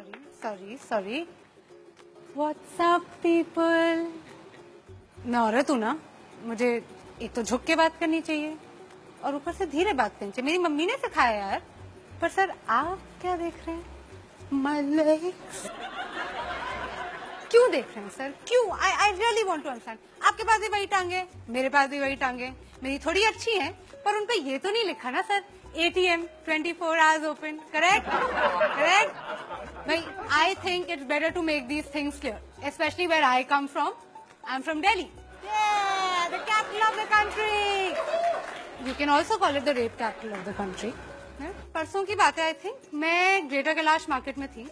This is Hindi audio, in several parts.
Sorry WhatsApp people. मैं औरत हूँ ना, मुझे एक तो झुक के बात करनी चाहिए और ऊपर से धीरे बात करनी चाहिए। मेरी मम्मी ने सिखाया यार। पर सर आप क्या देख रहे हैं? माय लेग्स क्यों देख रहे हैं सर? क्यों? I really want to understand. आपके पास भी वही टांगे, मेरे पास भी वही टांगे। मेरी थोड़ी अच्छी हैं, पर उन पे ये तो नहीं लिखा ना sir ATM 24 hours open, correct? भाई, I think it's better to make these things clear, especially where I come from. I'm from Delhi. Yeah, the capital of the country. You can also call it the rape capital of the country. परसों की बात है आई थिंक, मैं ग्रेटर कैलाश मार्केट में थी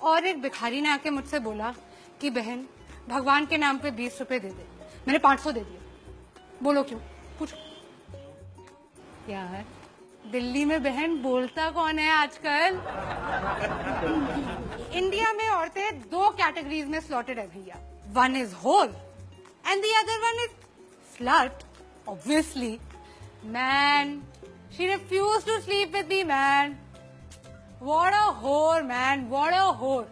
और एक भिखारी ने आके मुझसे बोला कि बहन भगवान के नाम पे 20 रुपए दे दे। मैंने 500 दे दिए। बोलो क्यों? पूछो। यार दिल्ली में बहन बोलता कौन है आजकल? इंडिया में औरतें 2 कैटेगरीज में स्लॉटेड है भैया। One is hole and the other one is slut. Obviously man, she refuse to sleep with me man. What a whore man, what a होर।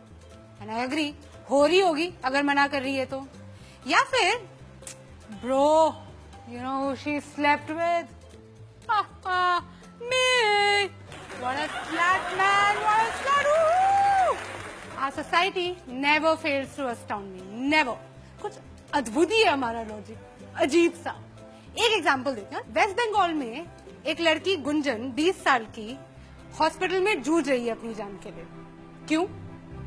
एंड आई एग्री, होर ही होगी अगर मना कर रही है तो। या फिर bro, you know she slept with me. What a slut man, what a slut. Our society never fails to astound me, never. कुछ अद्भुत ही है हमारा लॉजिक, अजीब सा। एक एग्जांपल देते हैं। वेस्ट बंगाल में एक लड़की गुंजन 20 साल की हॉस्पिटल में जूझ रही है अपनी जान के लिए। क्यों?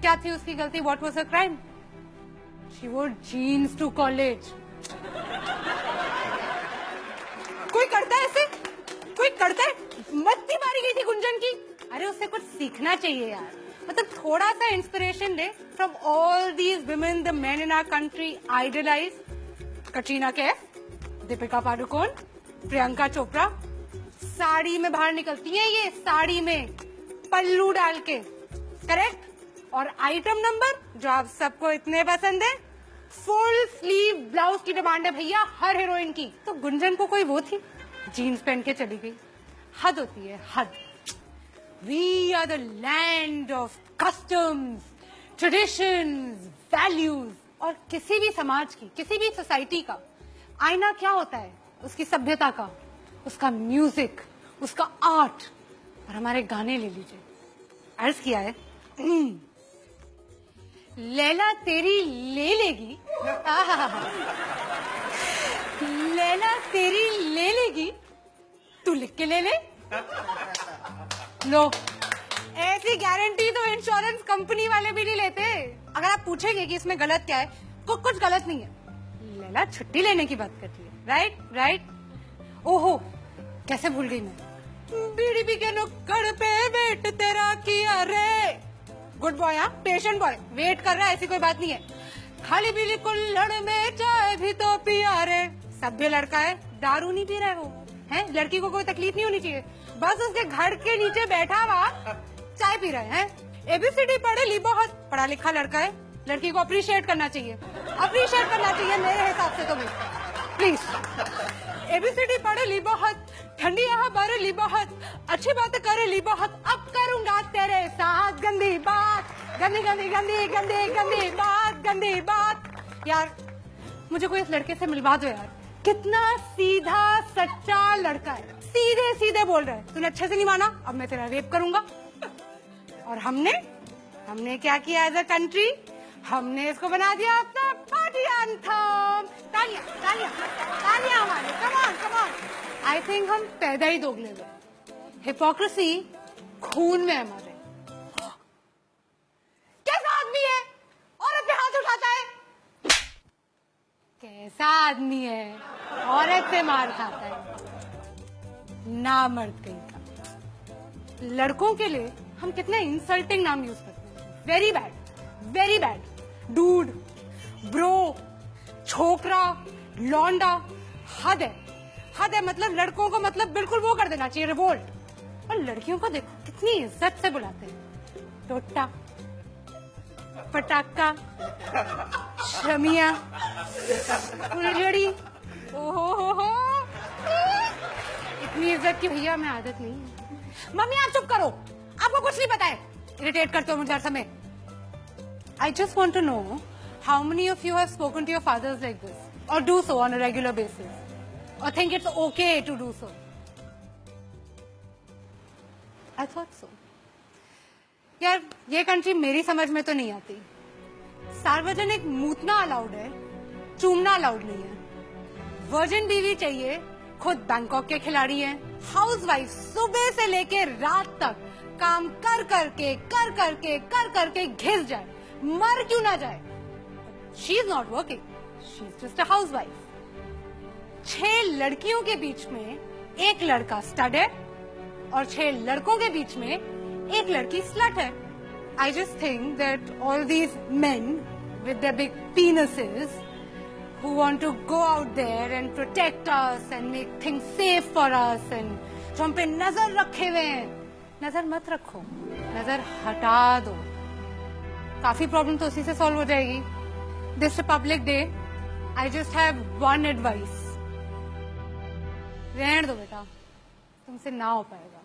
क्या थी उसकी गलती? What was her crime? She wore jeans to college. कोई करता है ऐसे? कोई करता है? मत्ती मारी गई थी गुंजन की। अरे उससे कुछ सीखना चाहिए यार। मतलब थोड़ा सा इंस्पिरेशन ले from all these women the men in our country idolise. Katrina Kaif, Deepika Padukone, Priyanka Chopra sari में बाहर निकलती हैं, ये साड़ी में पल्लू डाल के, करेक्ट? और आइटम नंबर जो आप सबको इतने पसंद है, फुल स्लीव ब्लाउज की डिमांड है भैया हर हीरोइन की। तो गुंजन को कोई वो थी, जीन्स पहन के चली गई। हद होती है, हद। We are the land of customs, traditions, values. और किसी भी समाज की, किसी भी सोसाइटी का आईना क्या होता है? उसकी सभ्यता का, उसका म्यूजिक, उसका आर्ट। और हमारे गाने ले लीजिए, अर्ज किया है लैला तेरी ले लेगी, लैला तेरी ले लेगी, तू लिख के ले ले। लो, ऐसी गारंटी तो इंश्योरेंस कंपनी वाले भी नहीं लेते। अगर आप पूछेंगे कि इसमें गलत क्या है, कुछ गलत नहीं है। लैला छुट्टी लेने की बात करती है, राइट। ओहो, कैसे भूल गई मैं। बीड़ी पी के नुक्कड़ पे वेट तेरा किया रे। गुड बॉय, हाँ, पेशेंट बॉय, वेट कर रहा है, ऐसी कोई बात नहीं है। खाली पीली कुल्हड़ में चाय भी तो पिया रे। सभ्य लड़का है, दारू नहीं पी रहा है वो, है? लड़की को कोई तकलीफ नहीं होनी चाहिए, बस उसके घर के नीचे बैठा हुआ चाय पी रहे हैं। ABCD पढ़े ली बहुत, पढ़ा लिखा लड़का है। लड़की को अप्रिशिएट करना चाहिए, मेरे हिसाब से तो भाई प्लीज। ABCD पढ़े ली बहुत, ठंडी यहाँ बारे ली बहुत, अच्छी बातें करे ली बहुत। अब करूंगा तेरे साथ गंदी बात, गंदी बात। यार मुझे कोई इस लड़के से मिलवा दो यार। कितना सीधा सच्चा लड़का है, सीधे बोल रहा है। तूने अच्छे से नहीं माना, अब मैं तेरा रेप करूंगा। और हमने क्या किया एज अ कंट्री? हमने इसको बना दिया अपना पार्टी एंथम। तालियां हमारे, कम ऑन। आई थिंक हम पैदा ही दोगले हुए। हिपोक्रेसी खून में हमारे। कैसा आदमी है औरत पे हाथ उठाता है? कैसा आदमी है औरत से मार खाता है? ना मर्द कहीं का। लड़कों के लिए हम कितने इंसल्टिंग नाम यूज करते हैं। Very bad. डूड, ब्रो, छोकरा, लौंडा। हद है। मतलब लड़कों को मतलब बिल्कुल वो कर देना चाहिए, रिवोल्ट। और लड़कियों को देखो कितनी इज्जत से बुलाते हैं। टोटा, पटाखा, शमिया, फुलझड़ी। ओहो, इतनी इज्जत की भैया मैं आदत नहीं है। मम्मी आप चुप करो, आपको कुछ नहीं पता है। इरिटेट करते हो मुझे हर समय। I just want to know how many of you have spoken to your fathers like this, or do so on a regular basis, or think it's okay to do so. I thought so. यार ये कंट्री मेरी समझ में तो नहीं आती. सार्वजनिक मूतना अलाउड है, चूमना अलाउड नहीं है. वर्जिन बीवी चाहिए, खुद बैंकॉक के खिलाड़ी हैं. हाउसवाइफ सुबह से लेके रात तक काम कर करके घिस जाए, मर क्यों ना जाए. She is not working, she is just a housewife. 6 लड़कियों के बीच में एक लड़का स्टड है और 6 लड़कों के बीच में एक लड़की स्लट है. I just think that all these men with their big penises who want to go out there and protect us and make things safe for us and जो हम पे नजर रखे हुए हैं, नजर मत रखो, नजर हटा दो. काफी प्रॉब्लम तो उसी से सॉल्व हो जाएगी. This Republic Day, I just have one advice. रहने दो बेटा, तुमसे ना हो पाएगा.